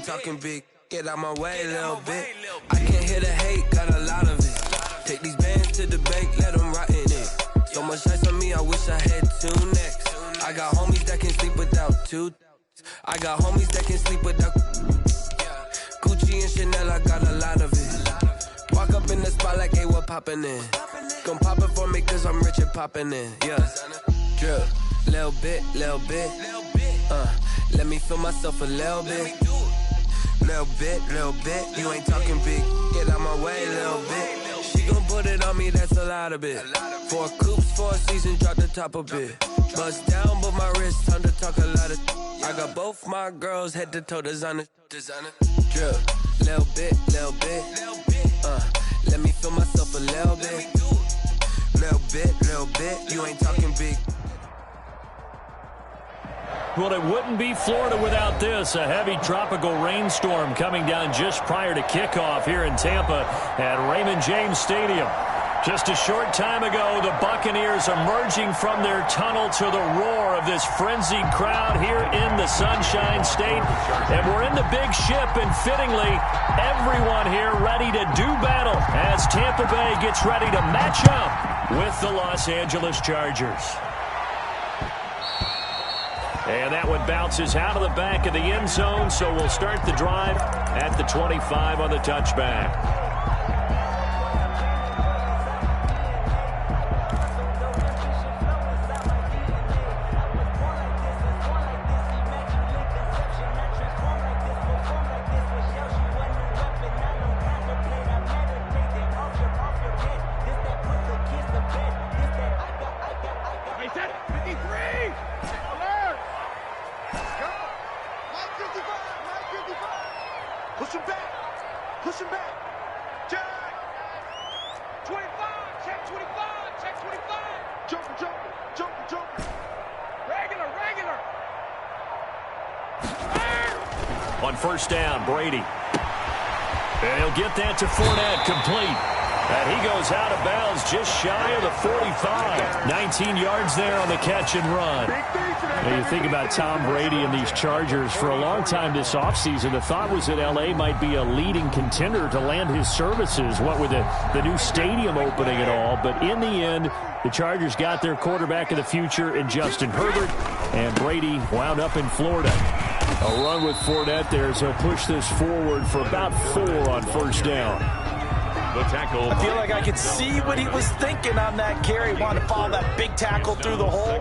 ain't talking big. Get out my way, little bit. I can't hear the hate, got a lot of it. Take these bands to the bank, let them rot in it. So much ice on me, I wish I had 2 necks. I got homies that can sleep without 2. I got homies that can sleep without Gucci and Chanel, I got a lot of it. Walk up in the spot like, hey, what poppin' in? Gon' pop it for me cause I'm rich and poppin' in. Yeah, drip, little bit, little bit. Let me feel myself a little bit. Little bit, you ain't talking big. Get out my way, little bit. She gon' put it on me, that's a lot of it. 4 coops, 4 seasons, drop the top a bit. Bust down, but my wrist, time to talk a lot of. I got both my girls head to toe designer. Drip, little bit, little bit. Let me feel myself a little bit. Little bit, you ain't talking big. Well, it wouldn't be Florida without this. A heavy tropical rainstorm coming down just prior to kickoff here in Tampa at Raymond James Stadium. Just a short time ago, the Buccaneers emerging from their tunnel to the roar of this frenzied crowd here in the Sunshine State. And we're in the big ship, and fittingly, everyone here ready to do battle as Tampa Bay gets ready to match up with the Los Angeles Chargers. And that one bounces out of the back of the end zone, so we'll start the drive at the 25 on the touchback. Push him back. Jack. 25. Check 25. Check 25. Joker. Regular. On first down, Brady. And he'll get that to Fournette, complete. And he goes out of bounds just shy of the 45. 19 yards there on the catch and run. Now you think about Tom Brady and these Chargers. For a long time this offseason, the thought was that L.A. might be a leading contender to land his services, what with the new stadium opening and all. But in the end, the Chargers got their quarterback of the future in Justin Herbert, and Brady wound up in Florida. A run with Fournette there, so push this forward for about 4 on first down. The tackle. I feel like I could see what he was thinking on that carry. Wanted to follow that big tackle through the hole.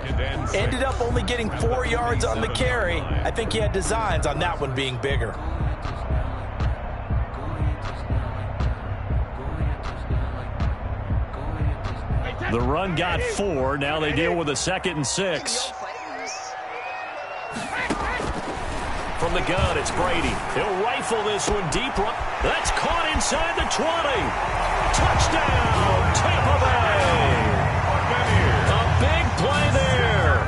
Ended up only getting 4 yards on the carry. I think he had designs on that one being bigger. The run got 4. Now they deal with a 2nd and 6. From the gun, it's Brady. He'll rifle this one deep. That's caught inside the 20. Touchdown, Tampa Bay. A big play there.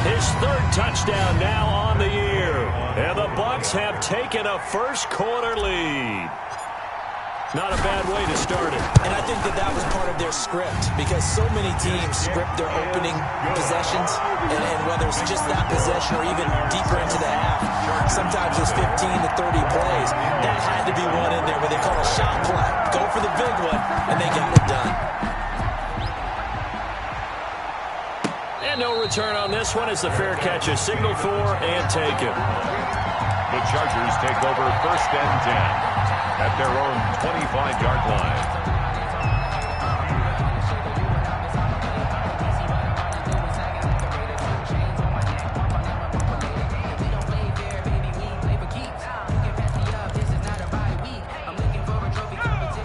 His 3rd touchdown now on the year. And the Bucs have taken a first-quarter lead. Not a bad way to start it. And I think that was part of their script, because so many teams script their opening possessions, and whether it's just that possession or even deeper into the half, sometimes it's 15 to 30 plays. That had to be one in there where they call a shot play. Go for the big one, and they got it done. And no return on this one as the fair catch is signaled for and taken. The Chargers take over 1st and 10. At their own 25-yard line.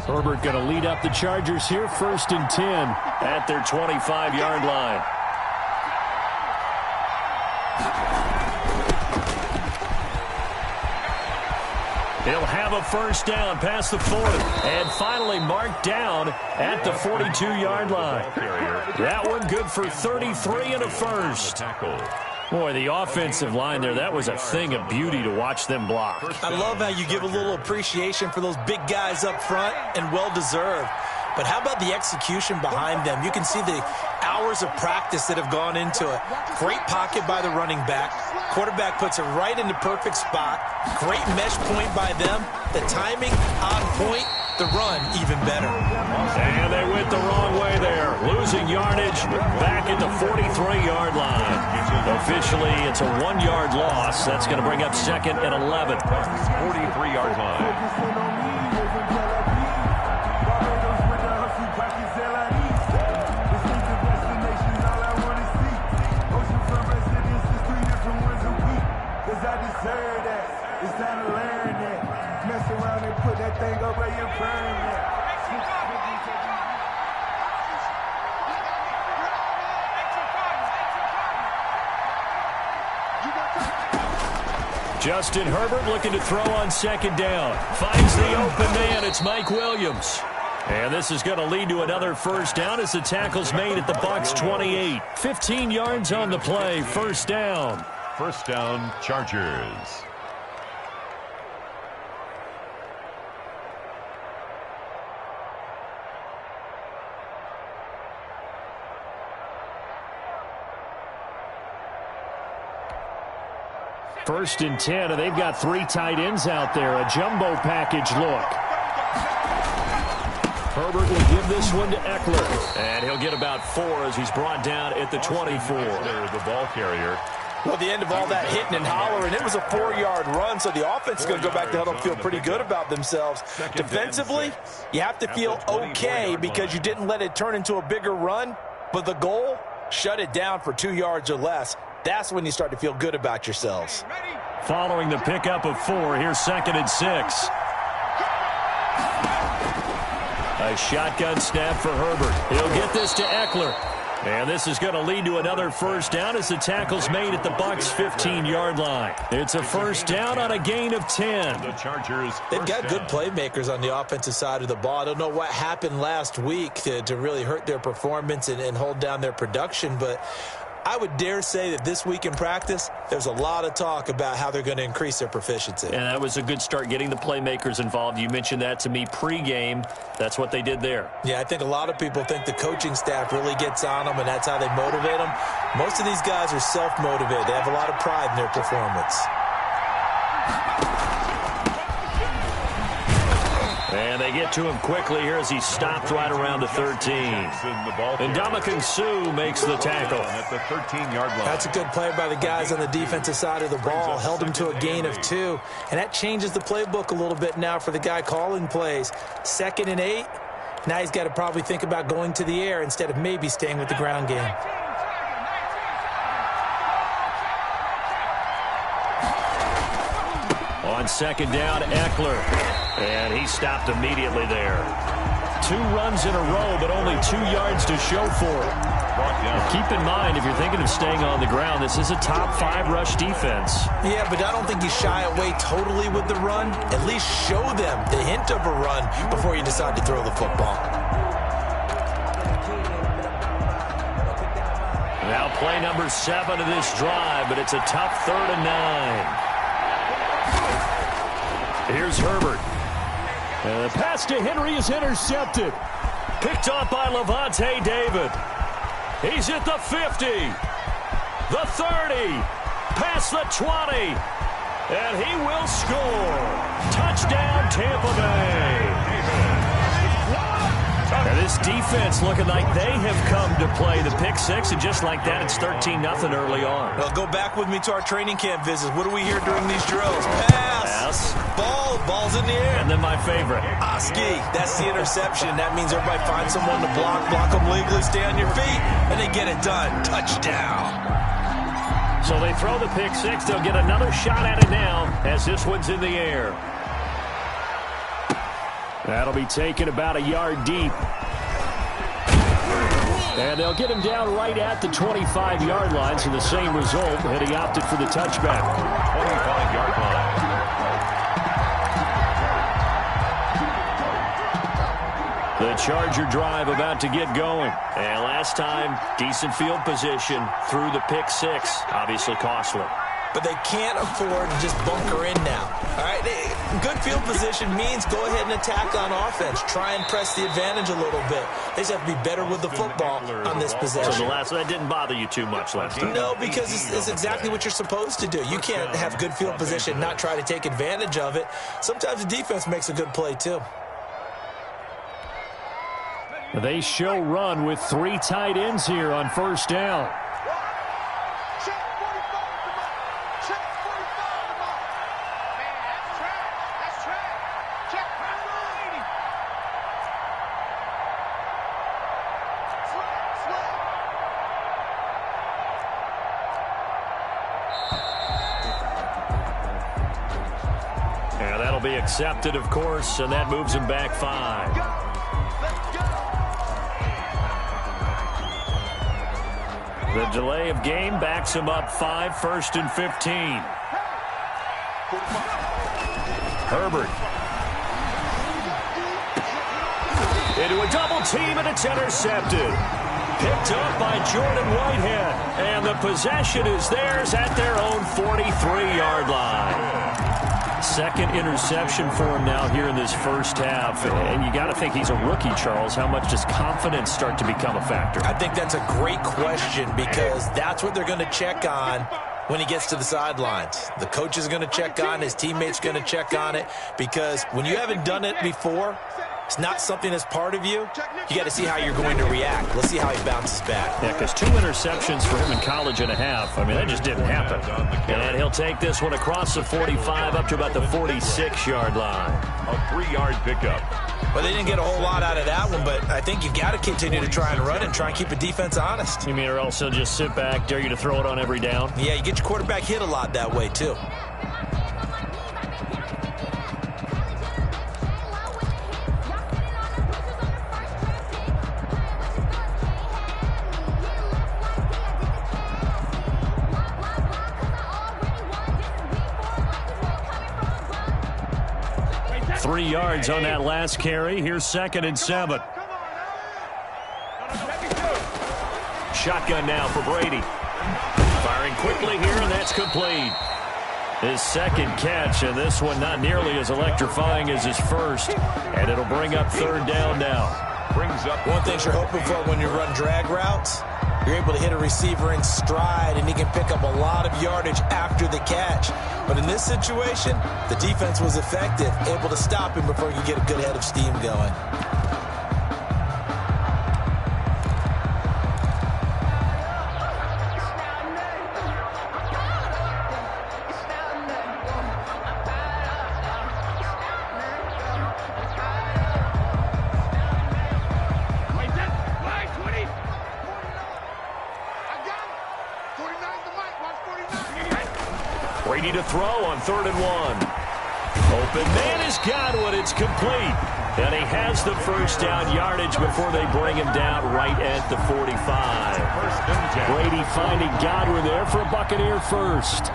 Herbert going to lead up the Chargers here, 1st and 10 at their 25-yard line. He'll have a first down past the 40 and finally marked down at the 42-yard line. That one good for 33 and a first. Boy, the offensive line there, that was a thing of beauty to watch them block. I love how you give a little appreciation for those big guys up front, and well-deserved. But how about the execution behind them? You can see the hours of practice that have gone into it. Great pocket by the running back. Quarterback puts it right in the perfect spot. Great mesh point by them. The timing on point. The run even better. And they went the wrong way there. Losing yardage back at the 43-yard line. Officially, it's a 1-yard loss. That's going to bring up 2nd and 11. 43-yard line. Justin Herbert looking to throw on 2nd down. Finds the open man. It's Mike Williams. And this is going to lead to another 1st down as the tackle's made at the Bucs 28. 15 yards on the play. 1st down. 1st down, Chargers. First and 10, and they've got 3 tight ends out there. A jumbo package look. Herbert will give this one to Eckler. And he'll get about 4 as he's brought down at the 24. The ball carrier. Well, the end of all that hitting and hollering, it was a 4-yard run, so the offense is going to go back to huddle and feel pretty good about themselves. Defensively, you have to feel okay because you didn't let it turn into a bigger run, but the goal, shut it down for 2 yards or less. That's when you start to feel good about yourselves. Following the pickup of 4, here's 2nd and 6. A shotgun snap for Herbert. He'll get this to Eckler. And this is going to lead to another 1st down as the tackle's made at the Bucs 15-yard line. It's a 1st down on a gain of 10. The Chargers. They've got good playmakers on the offensive side of the ball. I don't know what happened last week to really hurt their performance and hold down their production, but I would dare say that this week in practice, there's a lot of talk about how they're going to increase their proficiency. And that was a good start getting the playmakers involved. You mentioned that to me pregame. That's what they did there. Yeah, I think a lot of people think the coaching staff really gets on them, and that's how they motivate them. Most of these guys are self-motivated. They have a lot of pride in their performance. And they get to him quickly here as he stopped right around the 13. And Ndamukong Suh makes the tackle. At the 13-yard line. That's a good play by the guys on the defensive side of the ball. Held him to a gain of 2. And that changes the playbook a little bit now for the guy calling plays. 2nd and 8. Now he's got to probably think about going to the air instead of maybe staying with the ground game. On 2nd down, Eckler. And he stopped immediately there. 2 runs in a row, but only 2 yards to show for it. Keep in mind, if you're thinking of staying on the ground, this is a top 5 rush defense. Yeah, but I don't think you shy away totally with the run. At least show them the hint of a run before you decide to throw the football. Now play number 7 of this drive, but it's a tough 3rd and 9. Here's Herbert. And the pass to Henry is intercepted. Picked off by Levante David. He's at the 50. The 30. Past the 20. And he will score. Touchdown, Tampa Bay. And this defense looking like they have come to play the pick 6, and just like that, it's 13-0 early on. Well, go back with me to our training camp visits. What do we hear during these drills? Pass. Ball's in the air. And then my favorite. Oski, that's the interception. That means everybody finds someone to block them legally, stay on your feet, and they get it done. Touchdown. So they throw the pick 6. They'll get another shot at it now as this one's in the air. That'll be taken about a yard deep. And they'll get him down right at the 25-yard line, so the same result, and he opted for the touchback. 25-yard line. The Charger drive about to get going. And last time, decent field position through the pick 6. Obviously costly. but they can't afford to just bunker in now. All right, good field position means go ahead and attack on offense. Try and press the advantage a little bit. They just have to be better with the football on this possession. So that didn't bother you too much last time? No, because it's exactly what you're supposed to do. You can't have good field position, not try to take advantage of it. Sometimes the defense makes a good play, too. They show run with 3 tight ends here on first down. And that'll be accepted, of course, and that moves him back 5. The delay of game backs him up 5, 1st and 15. Herbert. Into a double team, and it's intercepted. Picked up by Jordan Whitehead. And the possession is theirs at their own 43-yard line. Second interception for him now here in this first half. And you got to think he's a rookie, Charles. How much does confidence start to become a factor? I think that's a great question because that's what they're going to check on when he gets to the sidelines. The coach is going to check on, his teammates going to check on it, because when you haven't done it before, it's not something that's part of you. You got to see how you're going to react. Let's see how he bounces back. Yeah, because 2 interceptions for him in college and a half. I mean, that just didn't happen. And he'll take this one across the 45 up to about the 46-yard line. A 3-yard pickup. Well, they didn't get a whole lot out of that one, but I think you've got to continue to try and run and try and keep the defense honest. You mean or else he'll just sit back, dare you to throw it on every down? Yeah, you get your quarterback hit a lot that way, too. Three yards on that last carry. Here's 2nd and 7. Shotgun now for Brady. Firing quickly here, and that's complete. His second catch, and this one not nearly as electrifying as his first. And it'll bring up 3rd down now. Brings up one thing you're hoping for when you run drag routes, you're able to hit a receiver in stride, and he can pick up a lot of yardage after the catch. But in this situation, the defense was effective, able to stop him before he could get a good head of steam going. Brady to throw on 3rd and 1. Open man is Godwin. It's complete. And he has the first down yardage before they bring him down right at the 45. Brady finding Godwin there for a Buccaneer first.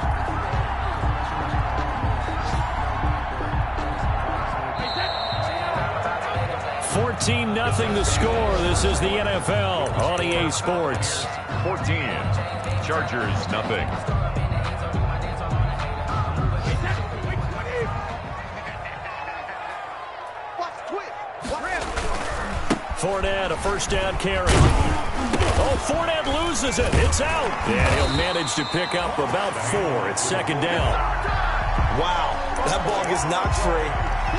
$14-0 the score. This is the NFL on EA Sports. 14. Chargers, nothing. Fournette, a first down carry. Oh, Fournette loses it. It's out. And he'll manage to pick up about 4. It's 2nd down. Wow, that ball gets knocked free,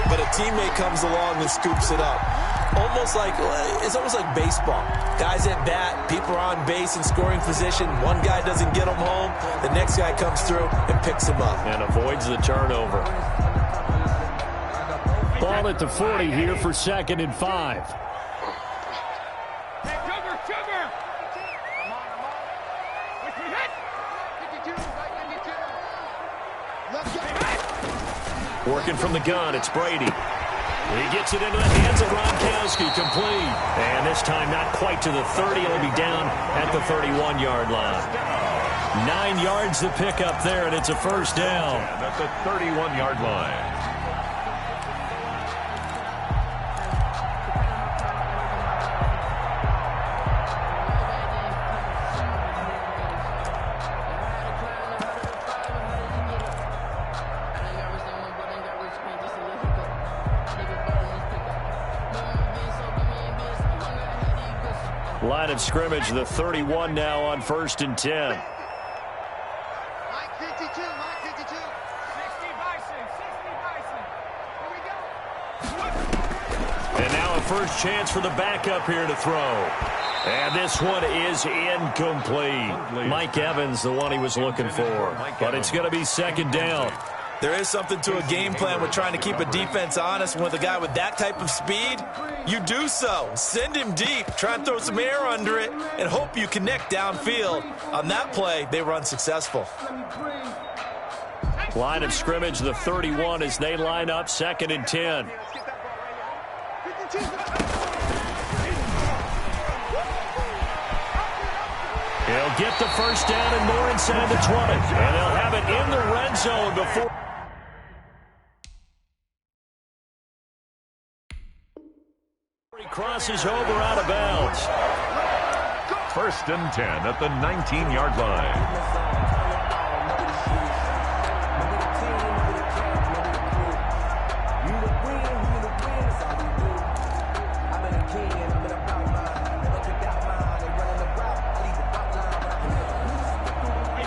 but a teammate comes along and scoops it up. It's almost like baseball. Guys at bat, people are on base in scoring position. One guy doesn't get him home. The next guy comes through and picks him up. And avoids the turnover. Ball at the 40 here for 2nd and 5. Working from the gun, it's Brady. He gets it into the hands of Gronkowski, complete. And this time not quite to the 30. It'll be down at the 31-yard line. 9 yards to pick up there, and it's a first down. That's a 31-yard line. Line of scrimmage, the 31 now on 1st and 10. And now a first chance for the backup here to throw. And this one is incomplete. Mike Evans, the one he was looking for. But it's going to be 2nd down. There is something to a game plan with trying to keep a defense honest. With a guy with that type of speed, you do so. Send him deep, try and throw some air under it, and hope you connect downfield. On that play, they were unsuccessful. Line of scrimmage, the 31 as they line up 2nd and 10. He'll get the first down and more inside the 20. And they'll have it in the red zone before. He crosses over out of bounds. 1st and 10 at the 19-yard line.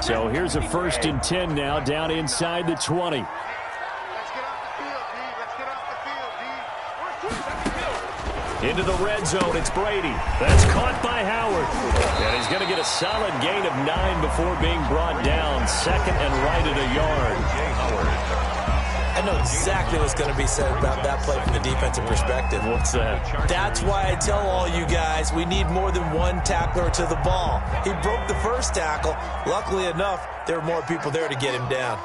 So here's a 1st and 10 now down inside the 20. Into the red zone, it's Brady. That's caught by Howard. And he's going to get a solid gain of 9 before being brought down. 2nd and right at a yard. I know exactly what's going to be said about that play from the defensive perspective. What's that? That's why I tell all you guys we need more than one tackler to the ball. He broke the first tackle. Luckily enough, there were more people there to get him down.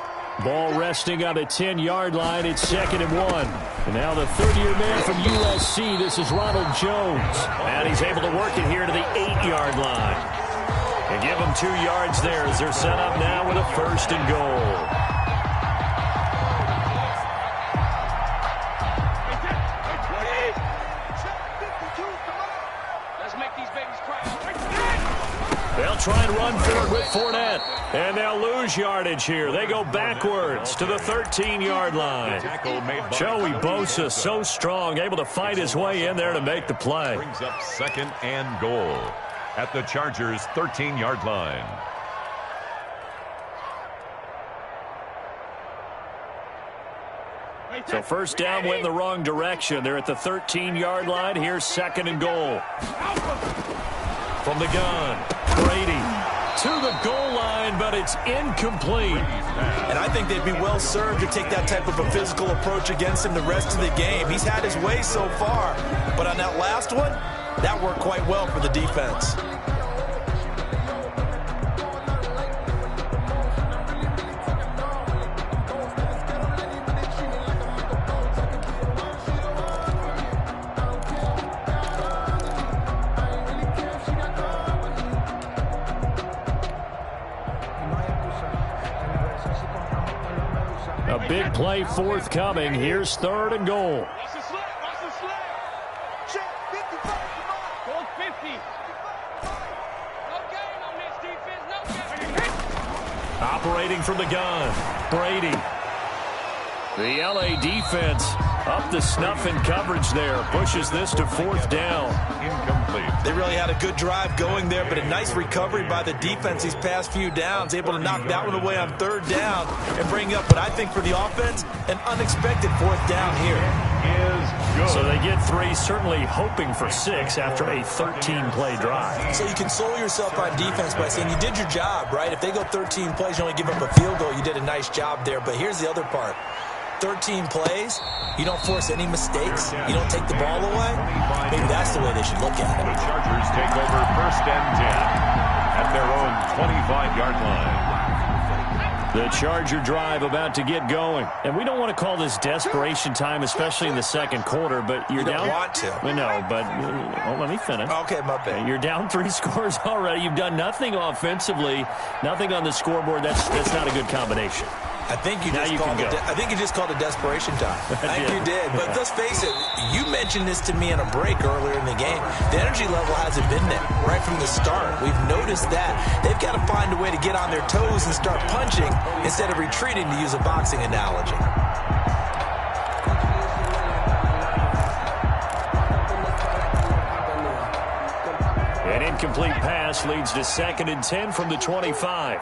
Ball resting on the 10-yard line. It's 2nd and 1. And now the third-year man from USC, this is Ronald Jones. And he's able to work it here to the 8-yard line. And give them 2 yards there as they're set up now with a 1st and goal. They'll try and run for it with Fournette. And they'll lose yardage here. They go backwards to the 13-yard line. Joey Bosa, so strong, able to fight his way in there to make the play. Brings up 2nd and goal at the Chargers' 13-yard line. So first down went in the wrong direction. They're at the 13-yard line. Here's 2nd and goal. From the gun, Brady to the goal line, but it's incomplete. And I think they'd be well served to take that type of a physical approach against him the rest of the game. He's had his way so far, but on that last one, that worked quite well for the defense. A big play forthcoming. Here's 3rd and goal. Operating from the gun, Brady. The LA defense up the snuff in coverage there. Pushes this to 4th down. Incomplete. They really had a good drive going there, but a nice recovery by the defense these past few downs. Able to knock that one away on 3rd down and bring up what I think for the offense, an unexpected 4th down here. So they get 3, certainly hoping for 6 after a 13-play drive. So you console yourself on defense by saying you did your job, right? If they go 13 plays, you only give up a field goal, you did a nice job there. But here's the other part. 13 plays, you don't force any mistakes, you don't take the ball away. Maybe that's the way they should look at it. The Chargers take over 1st and 10 at their own 25-yard line. The Charger drive about to get going. And we don't want to call this desperation time, especially in the 2nd quarter, but you're down. You don't want to. I know, but let me finish. Okay, my bad. You're down 3 scores already. You've done nothing offensively, nothing on the scoreboard. That's not a good combination. I think you just called it desperation time. I think you did. But let's face it, you mentioned this to me in a break earlier in the game. The energy level hasn't been there right from the start. We've noticed that. They've got to find a way to get on their toes and start punching instead of retreating, to use a boxing analogy. And incomplete pass leads to 2nd and 10 from the 25.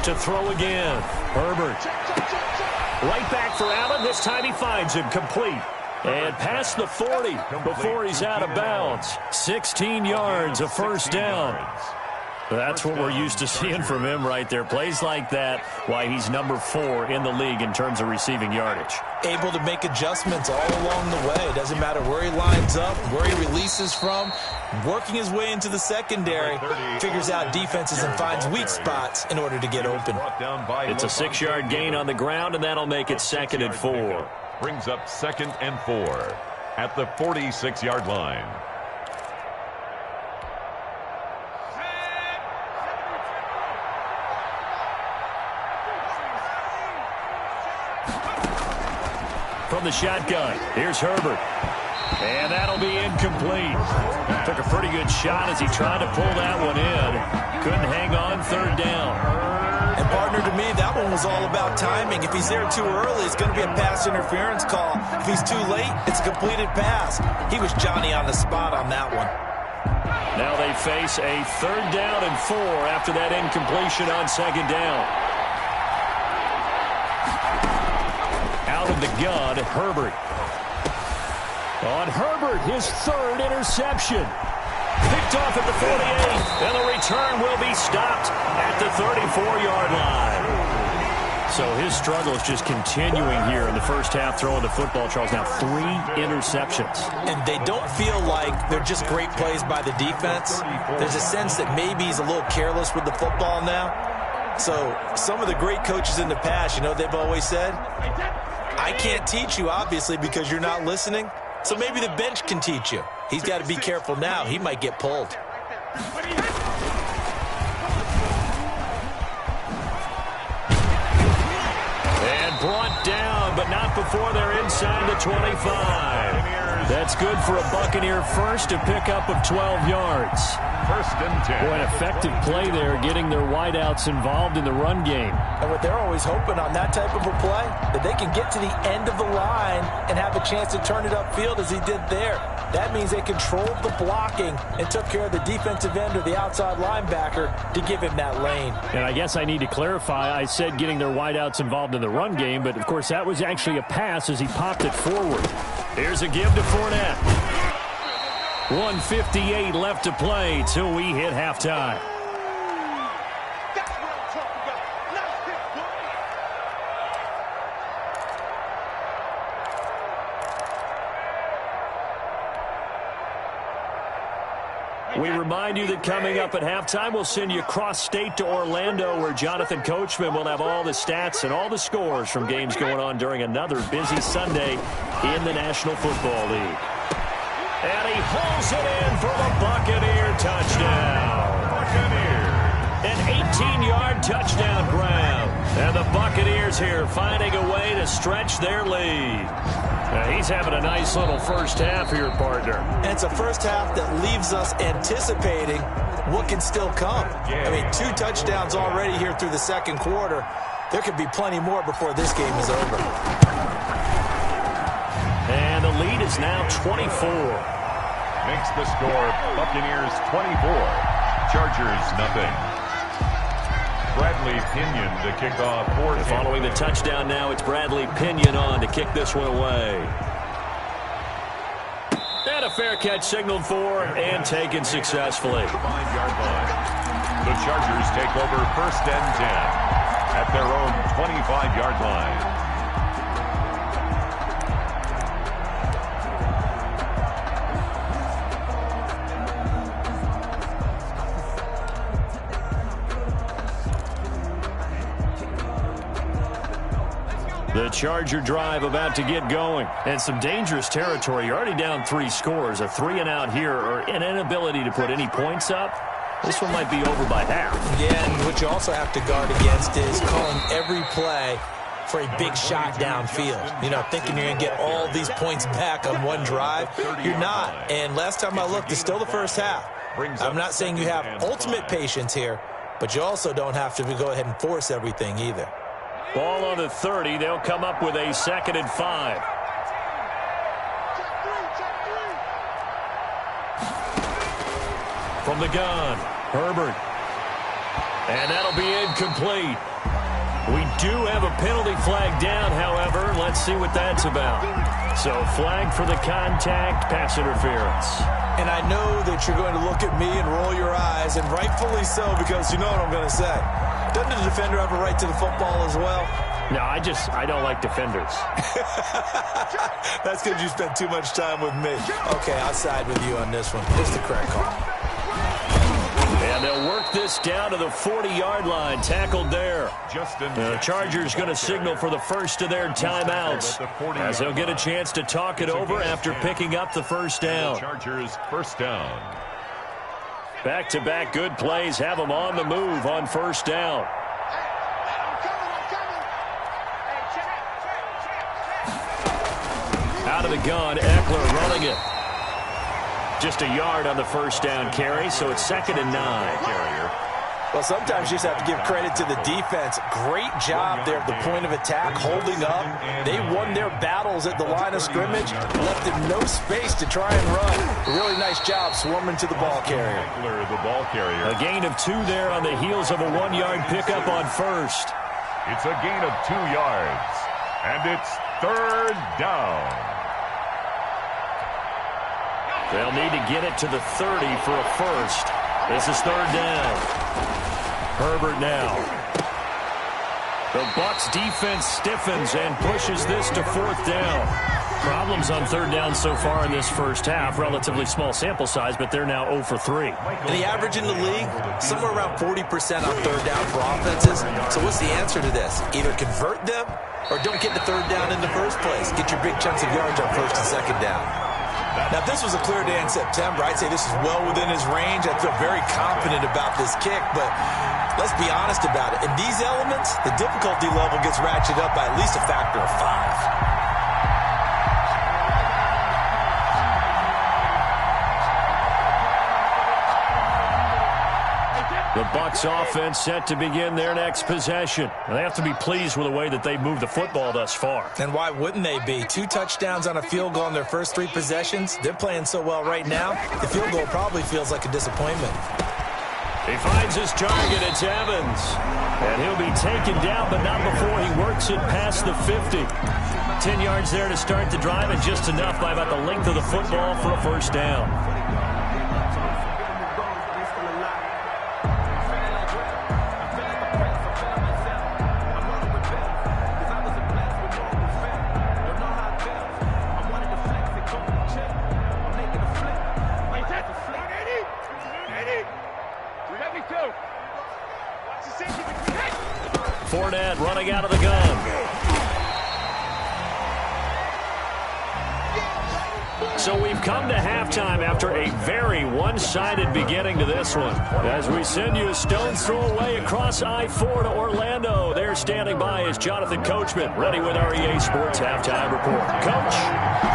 To throw again. Herbert. Right back for Allen. This time he finds him complete. And past the 40 before he's out of bounds. 16 yards, a first down. That's what we're used to seeing from him right there. Plays like that, why he's number 4 in the league in terms of receiving yardage. Able to make adjustments all along the way. Doesn't matter where he lines up, where he releases from. Working his way into the secondary, figures out defenses and finds weak spots in order to get open. It's a 6-yard gain on the ground, and that'll make it 2nd and 4. Brings up 2nd and 4 at the 46-yard line. From the shotgun, here's Herbert. And that'll be incomplete. Took a pretty good shot as he tried to pull that one in. Couldn't hang on, 3rd down. And partner, to me, that one was all about timing. If he's there too early, it's going to be a pass interference call. If he's too late, it's a completed pass. He was Johnny on the spot on that one. Now they face a 3rd down and 4 after that incompletion on 2nd down. Out of the gun, Herbert. On Herbert, his 3rd interception. Picked off at the 48, and the return will be stopped at the 34-yard line. So his struggle is just continuing here in the first half, throwing the football, Charles. Now 3 interceptions. And they don't feel like they're just great plays by the defense. There's a sense that maybe he's a little careless with the football now. So some of the great coaches in the past, you know, they've always said, I can't teach you, obviously, because you're not listening. So maybe the bench can teach you. He's got to be careful now. He might get pulled. And brought down, but not before they're inside the 25. That's good for a Buccaneer first, a pickup of 12 yards. 1st and 10. Boy, an effective play there, getting their wideouts involved in the run game. And what they're always hoping on that type of a play, that they can get to the end of the line and have a chance to turn it upfield as he did there. That means they controlled the blocking and took care of the defensive end or the outside linebacker to give him that lane. And I guess I need to clarify, I said getting their wideouts involved in the run game, but of course that was actually a pass as he popped it forward. Here's a give to Fournette. 1:58 left to play till we hit halftime. That's what I'm talking about. Nice hit, boy. We remind you that coming up at halftime, we'll send you cross-state to Orlando, where Jonathan Coachman will have all the stats and all the scores from games going on during another busy Sunday in the National Football League. And he pulls it in for the Buccaneer touchdown. An 18-yard touchdown grab. And the Buccaneers here finding a way to stretch their lead. He's having a nice little first half here, partner. And it's a first half that leaves us anticipating what can still come. I mean, 2 touchdowns already here through the 2nd quarter. There could be plenty more before this game is over. And the lead is now 24. Makes the score Buccaneers 24, Chargers nothing. Bradley Pinion to kick off for Tampa. Following the touchdown now, it's Bradley Pinion on to kick this one away. And a fair catch signaled for and taken successfully. 5-yard line. The Chargers take over 1st and 10 at their own 25-yard line. The Charger drive about to get going. And some dangerous territory. You're already down 3 scores. A 3-and-out here, or an inability to put any points up. This one might be over by half. Yeah, and what you also have to guard against is calling every play for a big shot downfield. You know, thinking you're going to get all these points back on one drive. You're not. And last time I looked, it's still the first half. I'm not saying you have ultimate patience here, but you also don't have to go ahead and force everything either. Ball on the 30. They'll come up with a 2nd and 5. from the gun. Herbert. And that'll be incomplete. We do have a penalty flag down, however. Let's see what that's about. So flag for the contact, pass interference. And I know that you're going to look at me and roll your eyes, and rightfully so, because you know what I'm going to say. Doesn't the defender have a right to the football as well? No, I don't like defenders. That's because you spent too much time with me. Okay, I'll side with you on this one. It's the correct call. And they'll work this down to the 40-yard line. Tackled there. The Chargers going to signal for the first of their timeouts, as they'll get a chance to talk it over after picking up the first down. Chargers first down. Back-to-back good plays have them on the move on first down. Out of the gun, Eckler running it. Just a yard on the first down carry, so it's 2nd and 9. Well, sometimes you just have to give credit to the defense. Great job there at the point of attack, holding up. They won their battles at the line of scrimmage, left them no space to try and run. A really nice job swarming to the ball carrier. A gain of 2 there on the heels of a 1-yard pickup on first. It's a gain of 2 yards, and it's 3rd down. They'll need to get it to the 30 for a first. This is 3rd down. Herbert now. The Bucs defense stiffens and pushes this to 4th down. Problems on 3rd down so far in this first half. Relatively small sample size, but they're now 0 for 3. And the average in the league, somewhere around 40% on 3rd down for offenses. So what's the answer to this? Either convert them or don't get the 3rd down in the first place. Get your big chunks of yards on 1st and 2nd down. Now, if this was a clear day in September, I'd say this is well within his range. I feel very confident about this kick, but let's be honest about it. In these elements, the difficulty level gets ratcheted up by at least a factor of 5. The Bucs offense set to begin their next possession. And they have to be pleased with the way that they've moved the football thus far. And why wouldn't they be? 2 touchdowns on a field goal in their first 3 possessions. They're playing so well right now, the field goal probably feels like a disappointment. He finds his target. It's Evans. And he'll be taken down, but not before he works it past the 50. 10 yards there to start the drive, and just enough by about the length of the football for a first down. Fournette running out of the gun. So we've come to halftime after a very one-sided beginning to this one. As we send you a stone's throw away across I-4 to Orlando. There standing by is Jonathan Coachman, ready with our EA Sports Halftime Report. Coach,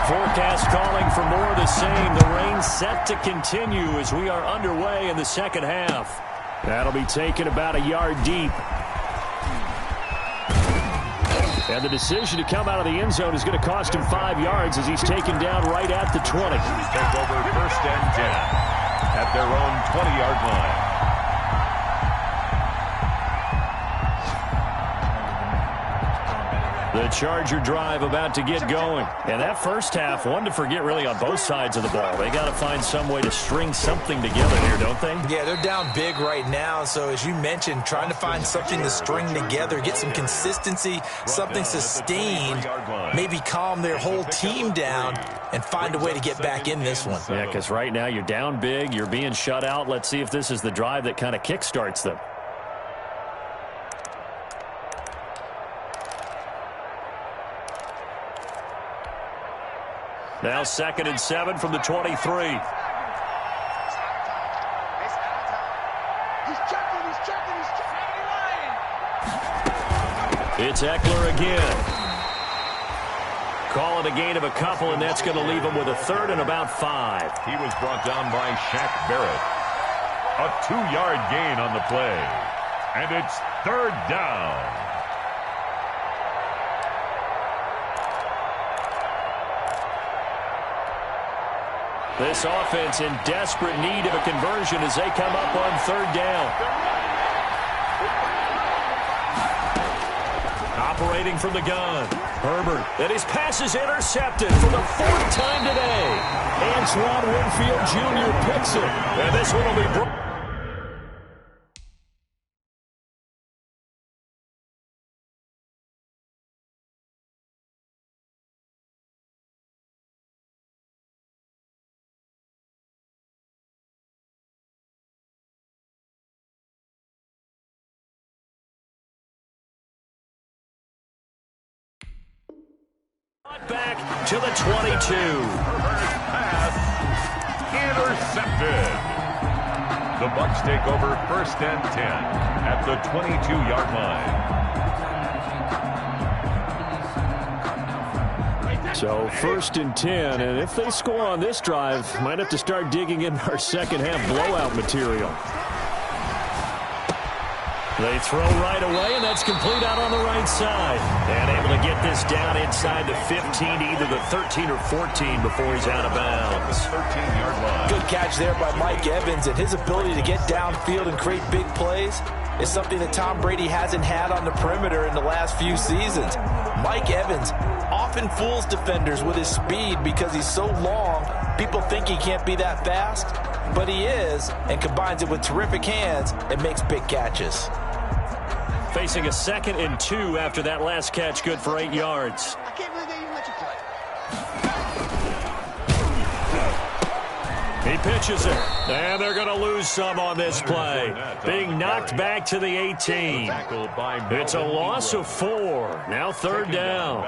forecast calling for more of the same. The rain set to continue as we are underway in the second half. That'll be taken about a yard deep. And the decision to come out of the end zone is going to cost him 5 yards as he's taken down right at the 20. Take over 1st and 10 at their own 20-yard line. The Charger drive about to get going. And that first half, one to forget really on both sides of the ball. They got to find some way to string something together here, don't they? Yeah, they're down big right now. So as you mentioned, trying to find something to string together, get some consistency, something sustained, maybe calm their whole team down and find a way to get back in this one. Yeah, because right now you're down big, you're being shut out. Let's see if this is the drive that kind of kickstarts them. Now 2nd and 7 from the 23. It's Eckler again. Call it a gain of a couple, and that's going to leave him with a 3rd and about 5. He was brought down by Shaq Barrett. A 2-yard gain on the play. And it's 3rd down. This offense in desperate need of a conversion as they come up on third down. Operating from the gun. Herbert. And his pass is intercepted for the fourth time today. Antoine Winfield Jr. picks it. And this one will be brought. Back to the 22. Pass intercepted. The Bucs take over 1st and 10 at the 22-yard line. So 1st and 10, and if they score on this drive, might have to start digging in our second half blowout material. They throw right away, and that's complete out on the right side. And able to get this down inside the 15 to either the 13 or 14 before he's out of bounds. 13-yard line. Good catch there by Mike Evans, and his ability to get downfield and create big plays is something that Tom Brady hasn't had on the perimeter in the last few seasons. Mike Evans often fools defenders with his speed because he's so long. People think he can't be that fast, but he is, and combines it with terrific hands and makes big catches. Facing a 2nd and 2 after that last catch, good for 8 yards. I can't believe they even let you play. He pitches it, and they're going to lose some on this play. Being knocked back to the 18. It's a loss of 4. Now 3rd down.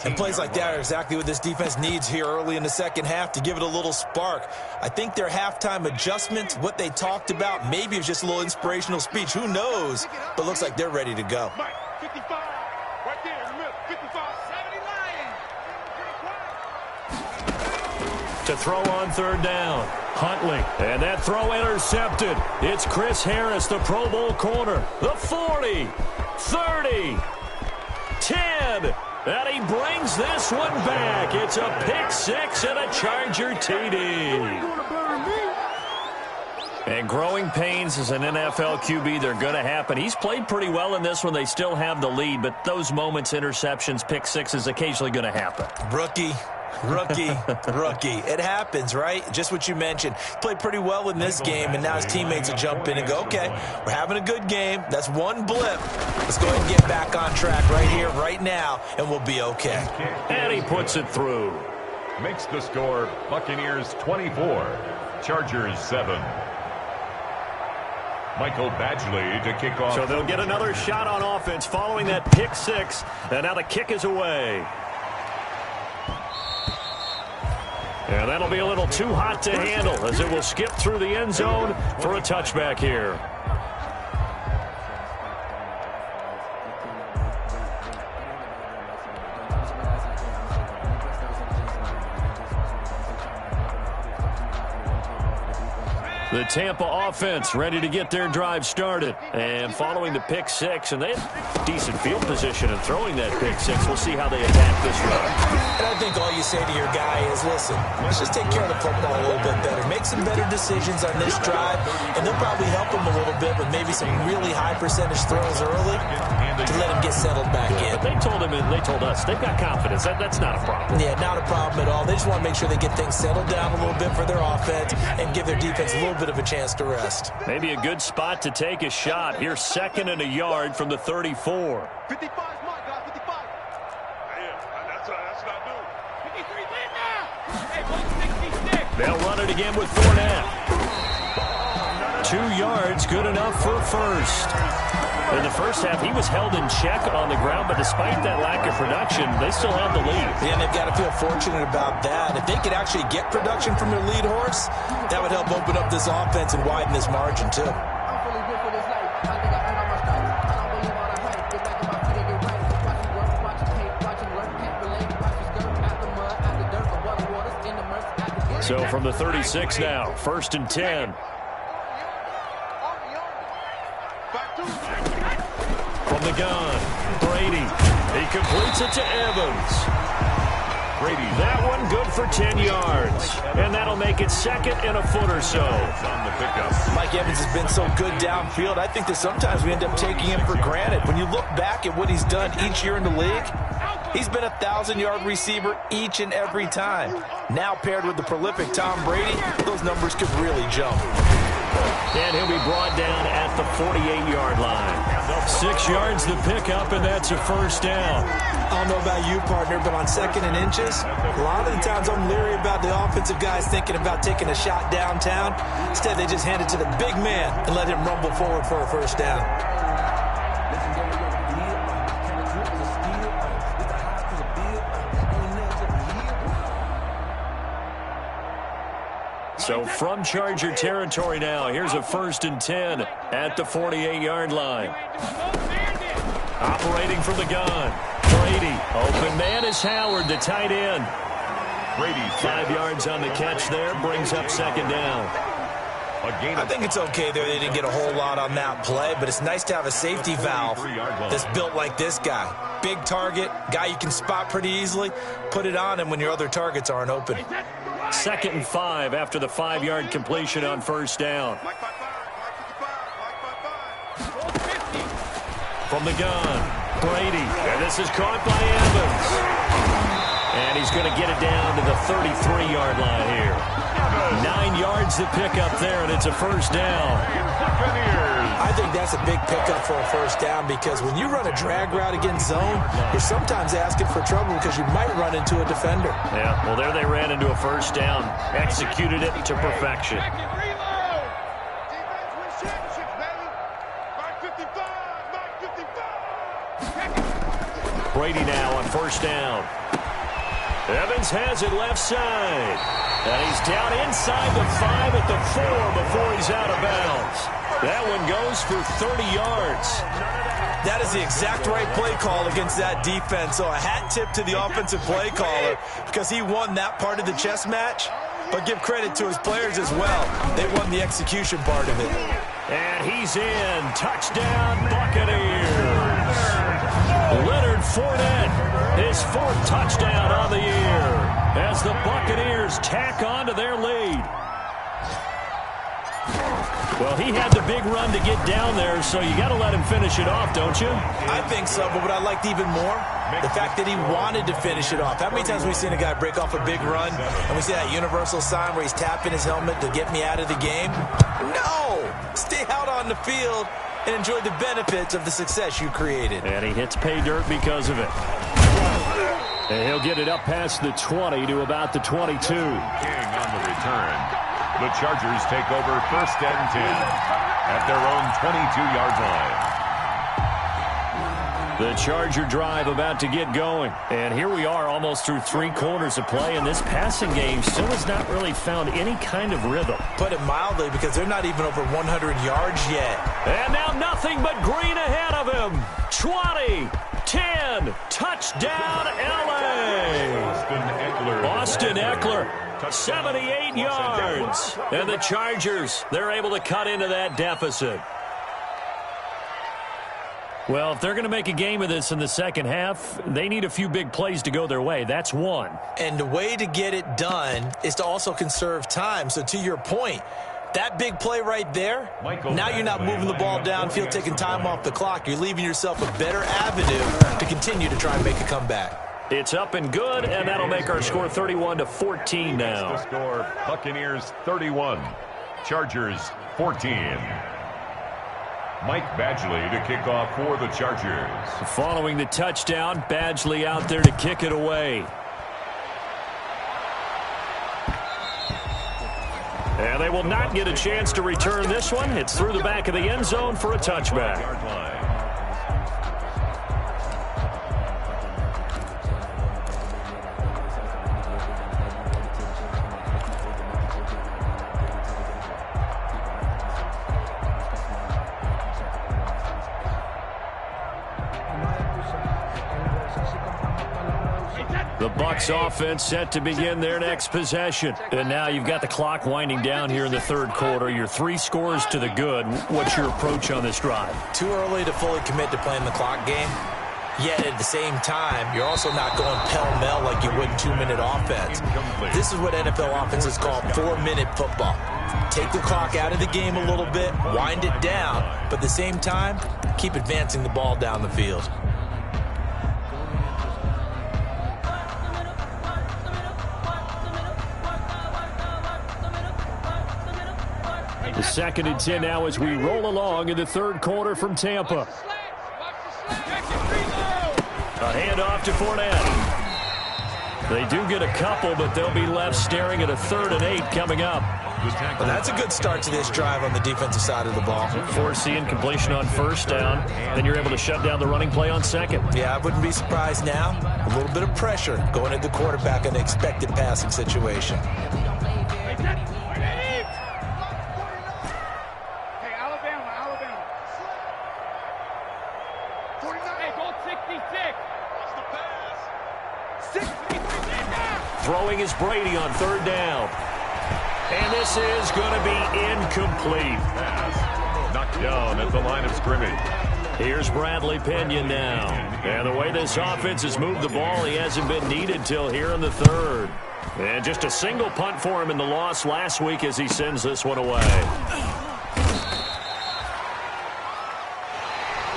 And plays like that are exactly what this defense needs here early in the second half to give it a little spark. I think their halftime adjustment, what they talked about, maybe it's just a little inspirational speech. Who knows? But looks like they're ready to go. Mike, 55, right there in the middle, 55, 70 Lions. To throw on 3rd down. Huntley. And that throw intercepted. It's Chris Harris, the Pro Bowl corner. The 40. 30. 10. And he brings this one back. It's a pick 6 and a Charger TD. And growing pains as an NFL QB, they're going to happen. He's played pretty well in this one. They still have the lead, but those moments, interceptions, pick 6 is occasionally going to happen. Rookie. It happens, right? Just what you mentioned. Played pretty well in this game, and now his teammates will jump in and go, okay, we're having a good game. That's one blip. Let's go ahead and get back on track right here, right now, and we'll be okay. And he puts it through. Makes the score Buccaneers 24, Chargers 7. Michael Badgley to kick off. So they'll get another shot on offense following that pick 6, and now the kick is away. And that'll be a little too hot to handle as it will skip through the end zone for a touchback here. The Tampa offense ready to get their drive started. And following the pick 6, and they have decent field position in throwing that pick 6. We'll see how they attack this run. And I think all you say to your guy is, listen, let's just take care of the football a little bit better. Make some better decisions on this drive, and they'll probably help him a little bit with maybe some really high percentage throws early to let him get settled back in. But they told him and they told us they've got confidence. That's not a problem. Yeah, not a problem at all. They just want to make sure they get things settled down a little bit for their offense and give their defense a little bit of a chance to rest. Maybe a good spot to take a shot. Here's 2nd and a yard from the 34. 55 is mine, guys, 55. Yeah, that's what I do. 53 win now. Hey, 166. They'll run it again with Fournette. 2 yards, good enough for a first. In the first half, he was held in check on the ground, but despite that lack of production, they still have the lead. Yeah, and they've got to feel fortunate about that. If they could actually get production from their lead horse, that would help open up this offense and widen this margin, too. So from the 36 now, 1st and 10. From the gun, Brady. He completes it to Evans. That one good for 10 yards. And that'll make it second and a foot or so. On the pickup. Mike Evans has been so good downfield. I think that sometimes we end up taking him for granted. When you look back at what he's done each year in the league, he's been a 1,000-yard receiver each and every time. Now paired with the prolific Tom Brady, those numbers could really jump. And he'll be brought down at the 48-yard line. 6 yards the pickup, and that's a first down. I don't know about you, partner, but on 2nd and inches, a lot of the times I'm leery about the offensive guys thinking about taking a shot downtown. Instead, they just hand it to the big man and let him rumble forward for a first down. So from Charger territory now, here's a 1st and 10 at the 48-yard line. Operating from the gun. Brady. Open man is Howard, the tight end. Brady 5 yards on the catch there, brings up 2nd down. I think it's okay there. They didn't get a whole lot on that play, but it's nice to have a safety valve that's built like this guy. Big target, guy you can spot pretty easily. Put it on him when your other targets aren't open. 2nd and 5 after the 5-yard completion on first down. From the gun, Brady. And this is caught by Evans. And he's going to get it down to the 33-yard line here. 9 yards to pick up there, and it's a first down. I think that's a big pickup for a first down because when you run a drag route against zone, you're sometimes asking for trouble because you might run into a defender. Yeah, well, there they ran into a first down. Executed it to perfection. Brady now on first down. Evans has it left side. And he's down inside the 5 at the 4 before he's out of bounds. That one goes for 30 yards. That is the exact right play call against that defense. So a hat tip to the offensive play caller because he won that part of the chess match. But give credit to his players as well. They won the execution part of it. And he's in. Touchdown, Buccaneers. Leonard Fournette, his 4th touchdown on the year as the Buccaneers tack on to their lead. Well, he had the big run to get down there, so you got to let him finish it off, don't you? I think so, but what I liked even more, the fact that he wanted to finish it off. How many times have we seen a guy break off a big run, and we see that universal sign where he's tapping his helmet to get me out of the game? No! Stay out on the field and enjoy the benefits of the success you created. And he hits pay dirt because of it. And he'll get it up past the 20 to about the 22. King on the return. The Chargers take over 1st and 10 at their own 22-yard line. The Charger drive about to get going. And here we are almost through 3 quarters of play, and this passing game still has not really found any kind of rhythm. Put it mildly, because they're not even over 100 yards yet. And now nothing but green ahead of him. 20, 10, touchdown L.A. Austin Eckler, 78 yards. And the Chargers, they're able to cut into that deficit. Well, if they're going to make a game of this in the second half, they need a few big plays to go their way. That's one. And the way to get it done is to also conserve time. So to your point, that big play right there, now you're not moving the ball downfield, taking time off the clock. You're leaving yourself a better avenue to continue to try and make a comeback. It's up and good, and that'll make our score 31-14 now. The score, Buccaneers 31, Chargers 14. Mike Badgley to kick off for the Chargers. Following the touchdown, Badgley out there to kick it away. And they will not get a chance to return this one. It's through the back of the end zone for a touchback. The Bucs offense set to begin their next possession. And now you've got the clock winding down here in the third quarter. Your 3 scores to the good. What's your approach on this drive? Too early to fully commit to playing the clock game. Yet at the same time, you're also not going pell-mell like you would in 2-minute offense. This is what NFL offenses call 4-minute football. Take the clock out of the game a little bit, wind it down, but at the same time, keep advancing the ball down the field. The 2nd and 10 now as we roll along in the third quarter from Tampa. A handoff to Fournette. They do get a couple, but they'll be left staring at a 3rd and 8 coming up. Well, that's a good start to this drive on the defensive side of the ball. Forcing completion on 1st down, then you're able to shut down the running play on 2nd. Yeah, I wouldn't be surprised now. A little bit of pressure going at the quarterback in an expected passing situation. Throwing is Brady on 3rd down. And this is going to be incomplete. Pass knocked down at the line of scrimmage. Here's Bradley Pinion now. And the way this offense has moved the ball, he hasn't been needed till here in the 3rd. And just a single punt for him in the loss last week as he sends this one away.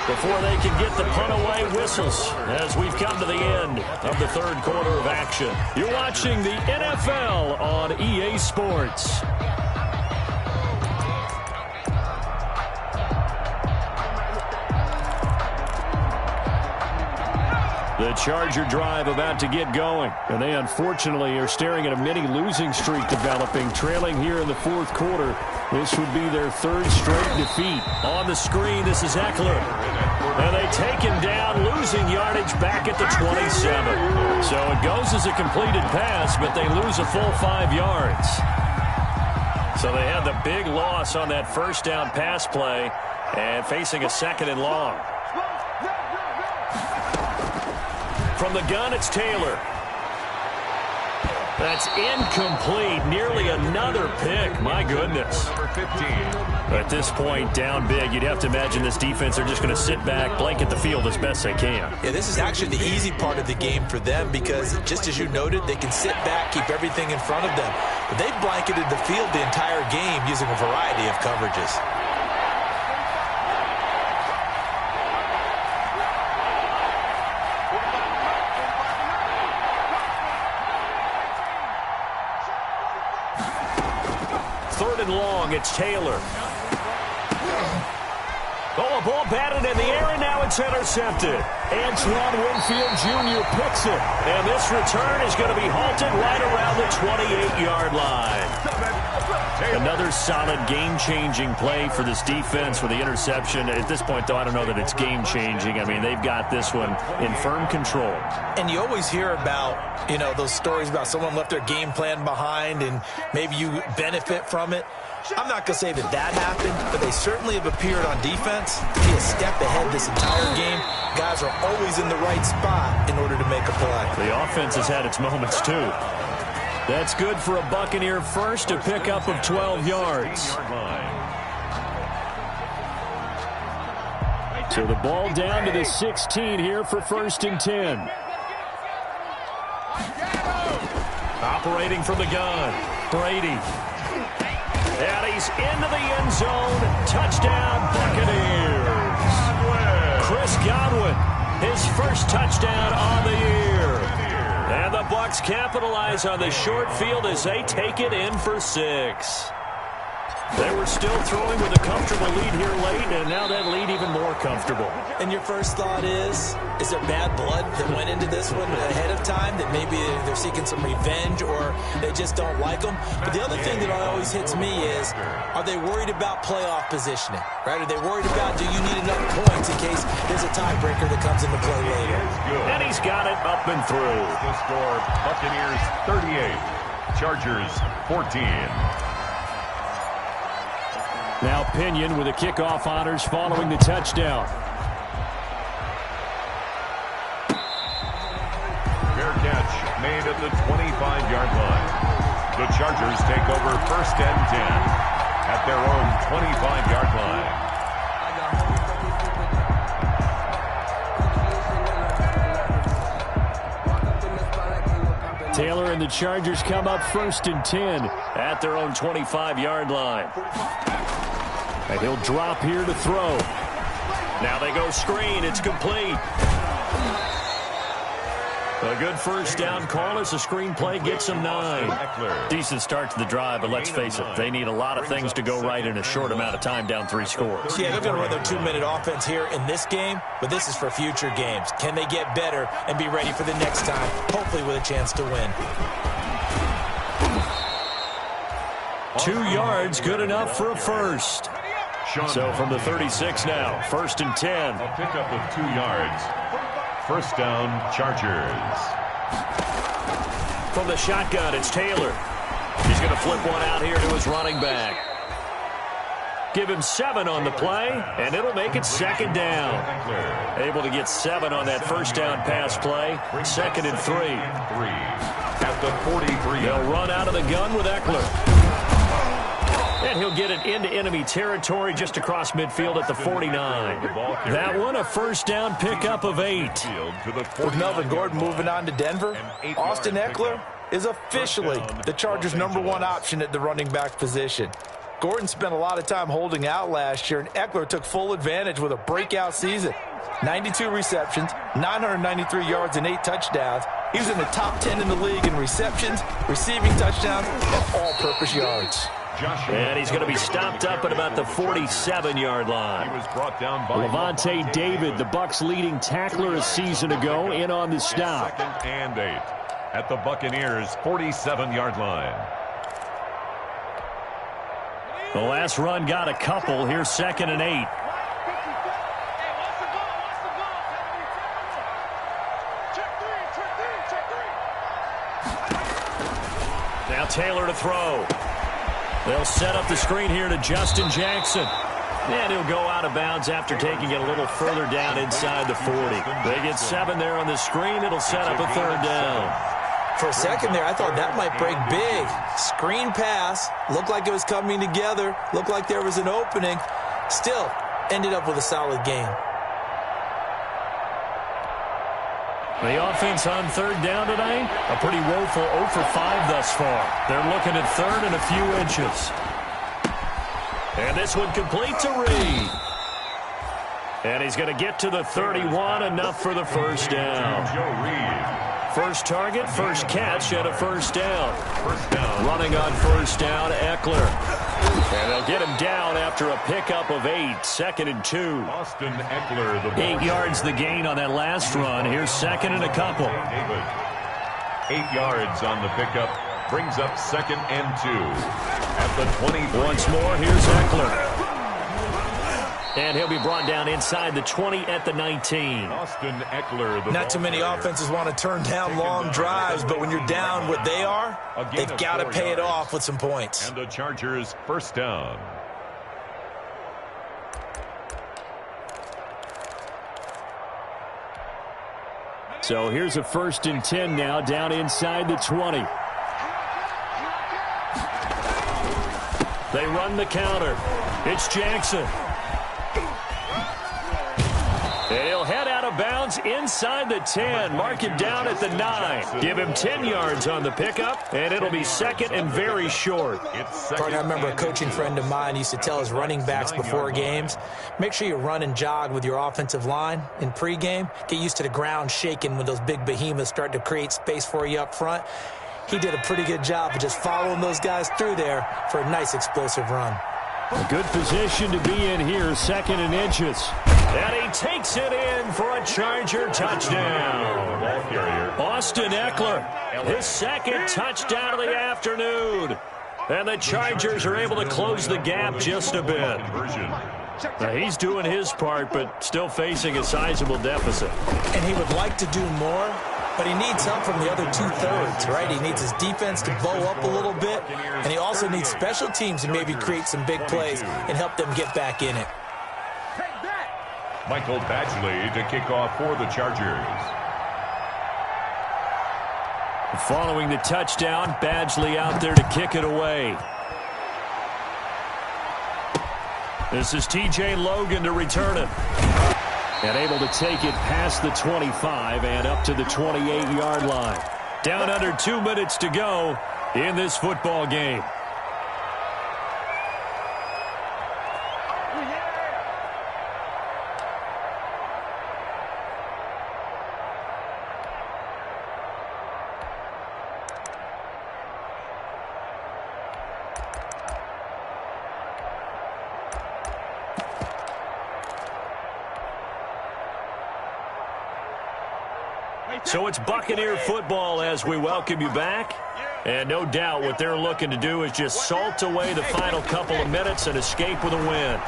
Before they can get the punt away, whistles as we've come to the end of the 3rd quarter of action. You're watching the NFL on EA Sports. The Charger drive about to get going, and they unfortunately are staring at a mini losing streak developing, trailing here in the 4th quarter. This would be their 3rd straight defeat. On the screen, this is Eckler. And they take him down, losing yardage back at the 27. So it goes as a completed pass, but they lose a full 5 yards. So they had the big loss on that 1st down pass play and facing a 2nd and long. From the gun, it's Taylor. That's incomplete. Nearly another pick. My goodness. At this point, down big, you'd have to imagine this defense are just going to sit back, blanket the field as best they can. Yeah, this is actually the easy part of the game for them because, just as you noted, they can sit back, keep everything in front of them. But they've blanketed the field the entire game using a variety of coverages. Long, it's Taylor. Oh, a ball batted in the air, and now it's intercepted. Antoine Winfield Jr. picks it, and this return is going to be halted right around the 28-yard line. Another solid game-changing play for this defense for the interception. At this point, though, I don't know that it's game-changing. I mean, they've got this one in firm control. And you always hear about, you know, those stories about someone left their game plan behind and maybe you benefit from it. I'm not going to say that that happened, but they certainly have appeared on defense to be a step ahead this entire game. Guys are always in the right spot in order to make a play. The offense has had its moments, too. That's good for a Buccaneer first, a pickup of 12 yards. So the ball down to the 16 here for 1st and 10. Operating from the gun, Brady. And he's into the end zone. Touchdown, Buccaneers. Chris Godwin, his first touchdown on the year. And the Bucs capitalize on the short field as they take it in for 6. They were still throwing with a comfortable lead here late, and now that lead even more comfortable. And your first thought is there bad blood that went into this one ahead of time, that maybe they're seeking some revenge or they just don't like them? But the other thing that always hits me is, are they worried about playoff positioning? Right? Are they worried about, do you need enough points in case there's a tiebreaker that comes into play later? And he's got it up and through. The score, Buccaneers 38, Chargers 14. Now Pinion with the kickoff honors following the touchdown. Fair catch made at the 25-yard line. The Chargers take over 1st and 10 at their own 25-yard line. and the Chargers come up 1st and 10 at their own 25-yard line. And he'll drop here to throw. Now they go screen. It's complete. A good first down call as the screenplay gets them 9. Decent start to the drive, but let's face it, they need a lot of things to go right in a short amount of time, down 3 scores. Yeah, they're going to run their 2-minute offense here in this game, but this is for future games. Can they get better and be ready for the next time, hopefully with a chance to win? 2 yards, good enough for a first. So from the 36 now, 1st and 10. A pickup of 2 yards. First down, Chargers. From the shotgun, it's Taylor. He's going to flip one out here to his running back. Give him 7 on the play, and it'll make it 2nd down. Able to get 7 on that first down pass play. 2nd and 3. At the 43. They'll run out of the gun with Eckler. And he'll get it into enemy territory just across midfield at the 49. That one a first down pickup of 8. With Melvin Gordon moving on to Denver, Austin Eckler is officially the Chargers' #1 option at the running back position. Gordon spent a lot of time holding out last year, and Eckler took full advantage with a breakout season. 92 receptions, 993 yards, and 8 touchdowns. He was in the top 10 in the league in receptions, receiving touchdowns, and all-purpose yards. And he's going to be stopped up at about the 47-yard line. He was brought down by Levante David, the Bucs' leading tackler a season ago, in on the stop. 2nd and 8 at the Buccaneers' 47-yard line. The last run got a couple. Here's 2nd and 8. Now Taylor to throw. They'll set up the screen here to Justin Jackson. And he'll go out of bounds after taking it a little further down inside the 40. They get 7 there on the screen. It'll set up a 3rd down. For a second there, I thought that might break big. Screen pass. Looked like it was coming together. Looked like there was an opening. Still, ended up with a solid game. The offense on 3rd down today, a pretty woeful 0 for 5 thus far. They're looking at 3rd and a few inches. And this one complete to Reed. And he's going to get to the 31, enough for the first down. Joe Reed. First target, first catch, and a first down. Running on first down, Eckler. And they'll get him down after a pickup of 8. 2nd and 2. Austin Eckler, the 8 yards the gain on that last run. Here's 2nd and a couple. 8 yards on the pickup. Brings up 2nd and 2. At the 20. Once more, here's Eckler. And he'll be brought down inside the 20 at the 19. Austin Eckler, Not too many offenses want to turn down long drives, but when you're down what they are, they've got to pay it off with some points. And the Chargers' first down. So here's a 1st and 10 now, down inside the 20. They run the counter. It's Jackson. And he'll head out of bounds inside the 10. Mark him down at the 9. Give him 10 yards on the pickup, and it'll be 2nd and very short. I remember a coaching friend of mine used to tell his running backs before games, make sure you run and jog with your offensive line in pregame. Get used to the ground shaking when those big behemoths start to create space for you up front. He did a pretty good job of just following those guys through there for a nice explosive run. A good position to be in here, 2nd and inches. And he takes it in for a Charger touchdown. Austin Eckler, his 2nd touchdown of the afternoon. And the Chargers are able to close the gap just a bit. Now, he's doing his part, but still facing a sizable deficit. And he would like to do more, but he needs help from the other 2/3, right? He needs his defense to bow up a little bit, and he also needs special teams to maybe create some big plays and help them get back in it. Michael Badgley to kick off for the Chargers. Following the touchdown, Badgley out there to kick it away. This is T.J. Logan to return it. And able to take it past the 25 and up to the 28-yard line. Down under 2 minutes to go in this football game. So it's Buccaneer football as we welcome you back. And no doubt what they're looking to do is just salt away the final couple of minutes and escape with a win.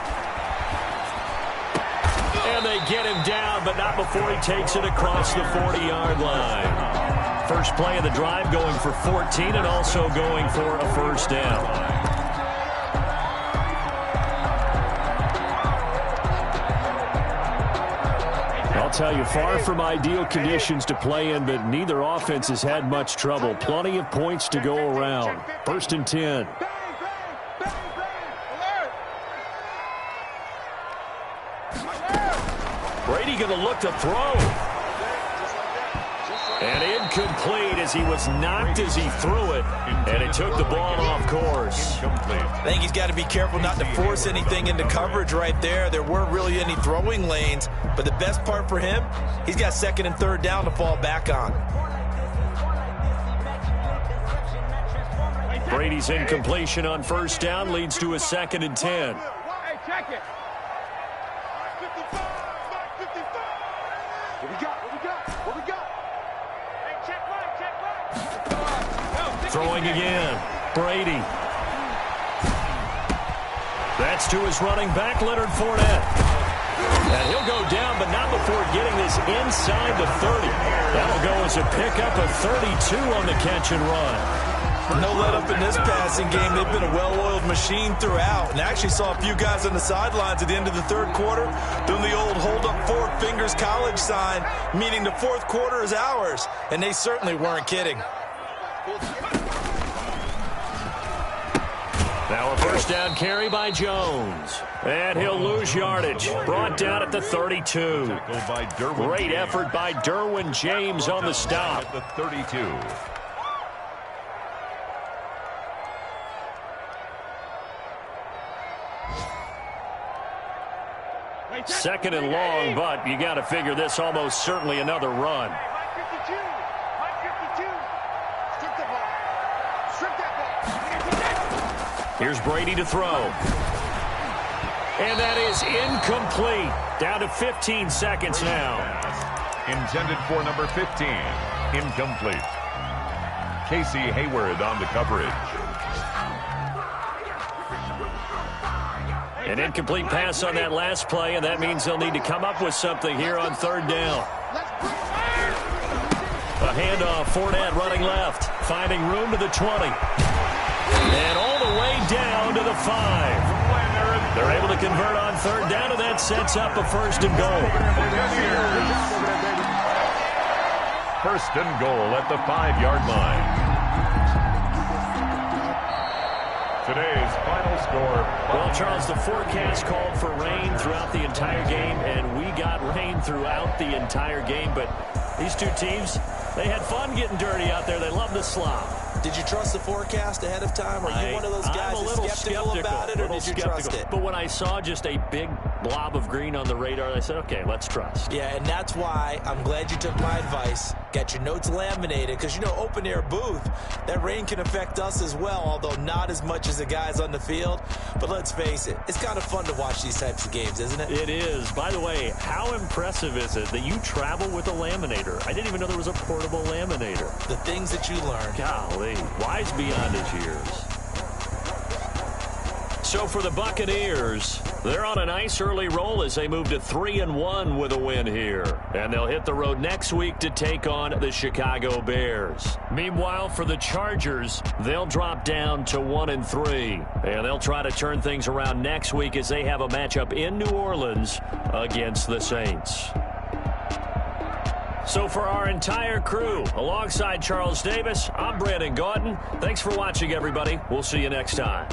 And they get him down, but not before he takes it across the 40-yard line. First play of the drive going for 14 and also going for a first down. Tell you, far from ideal conditions to play in, but neither offense has had much trouble. Plenty of points to go around. First and 10. Brady going to look to throw. And incomplete as he was knocked as he threw it, and it took the ball off course. I think he's got to be careful not to force anything into coverage right there. There weren't really any throwing lanes, but the best part for him, he's got second and third down to fall back on. Brady's incompletion on first down leads to a second and 10. Hey, check it. What we got? What we got? What we got? Hey, check right, check right. Throwing again. Brady. That's to his running back, Leonard Fournette. And he'll go down, but not before getting this inside the 30. That'll go as a pickup of 32 on the catch and run. No let up in this passing game. They've been a well-oiled machine throughout. And I actually saw a few guys on the sidelines at the end of the third quarter doing the old hold up four fingers college sign, meaning the fourth quarter is ours. And they certainly weren't kidding. Now a first down carry by Jones. And he'll lose yardage. Brought down at the 32. Great effort by Derwin James on the stop. At the 32. Second and long, but you got to figure this almost certainly another run. Here's Brady to throw. And that is incomplete. Down to 15 seconds now. Intended for number 15. Incomplete. Casey Hayward on the coverage. An incomplete pass on that last play, and that means they'll need to come up with something here on third down. A handoff, Fournette running left, finding room to the 20. And all the way down to the 5. They're able to convert on third down, and that sets up a first and goal. First and goal at the 5-yard line. Today's final score. Well, Charles, the forecast called for rain throughout the entire game, and we got rain throughout the entire game. But these two teams, they had fun getting dirty out there. They love the slop. Did you trust the forecast ahead of time? Are you one of those guys that's skeptical about it, or did you trust it? But when I saw just a big blob of green on the radar, I said, okay, let's trust. Yeah, and that's why I'm glad you took my advice. Got your notes laminated, because, you know, open-air booth, that rain can affect us as well, although not as much as the guys on the field. But let's face it, it's kind of fun to watch these types of games, isn't it? It is. By the way, how impressive is it that you travel with a laminator? I didn't even know there was a portable laminator. The things that you learn. Golly, wise beyond his years. So for the Buccaneers, they're on a nice early roll as they move to 3-1 with a win here. And they'll hit the road next week to take on the Chicago Bears. Meanwhile, for the Chargers, they'll drop down to 1-3. And they'll try to turn things around next week as they have a matchup in New Orleans against the Saints. So for our entire crew, alongside Charles Davis, I'm Brandon Gaudin. Thanks for watching, everybody. We'll see you next time.